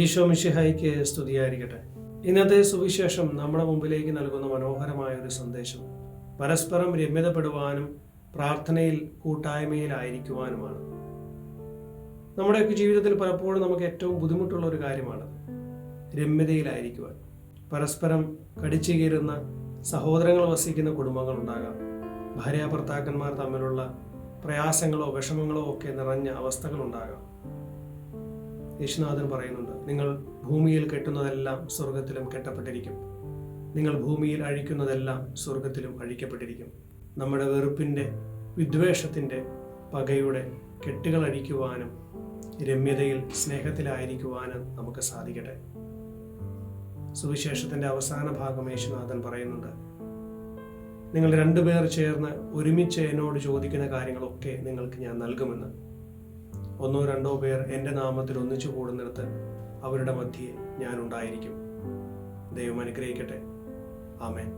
ഈശോ മിശിഹായ്ക്ക് സ്തുതിയായിരിക്കട്ടെ. ഇന്നത്തെ സുവിശേഷം നമ്മുടെ മുമ്പിലേക്ക് നൽകുന്ന മനോഹരമായ ഒരു സന്ദേശം പരസ്പരം രമ്യതപ്പെടുവാനും പ്രാർത്ഥനയിൽ കൂട്ടായ്മയിലായിരിക്കുവാനുമാണ്. നമ്മുടെയൊക്കെ ജീവിതത്തിൽ പലപ്പോഴും നമുക്ക് ഏറ്റവും ബുദ്ധിമുട്ടുള്ള ഒരു കാര്യമാണ് രമ്യതയിലായിരിക്കുവാൻ. പരസ്പരം കടിച്ചു കീറുന്ന സഹോദരങ്ങൾ വസിക്കുന്ന കുടുംബങ്ങളുണ്ടാകാം. ഭാര്യാഭർത്താക്കന്മാർ തമ്മിലുള്ള പ്രയാസങ്ങളോ വിഷമങ്ങളോ ഒക്കെ നിറഞ്ഞ അവസ്ഥകളുണ്ടാകാം. യേശുനാഥൻ പറയുന്നുണ്ട്, നിങ്ങൾ ഭൂമിയിൽ കെട്ടുന്നതെല്ലാം സ്വർഗത്തിലും കെട്ടപ്പെട്ടിരിക്കും, നിങ്ങൾ ഭൂമിയിൽ അഴിക്കുന്നതെല്ലാം സ്വർഗത്തിലും അഴിക്കപ്പെട്ടിരിക്കും. നമ്മുടെ വെറുപ്പിൻ്റെ, വിദ്വേഷത്തിൻ്റെ, പകയുടെ കെട്ടുകൾ അഴിക്കുവാനും രമ്യതയിൽ സ്നേഹത്തിലായിരിക്കുവാനും നമുക്ക് സാധിക്കട്ടെ. സുവിശേഷത്തിൻ്റെ അവസാന ഭാഗം യേശുനാഥൻ പറയുന്നുണ്ട്, നിങ്ങൾ രണ്ടുപേർ ചേർന്ന് ഒരുമിച്ച് എന്നോട് ചോദിക്കുന്ന കാര്യങ്ങളൊക്കെ നിങ്ങൾക്ക് ഞാൻ നൽകുമെന്ന്. ഒന്നോ രണ്ടോ പേർ എൻ്റെ നാമത്തിൽ ഒന്നിച്ചു കൂടുന്നിടത്ത് അവരുടെ മധ്യേ ഞാനുണ്ടായിരിക്കും. ദൈവം അനുഗ്രഹിക്കട്ടെ. ആമേൻ.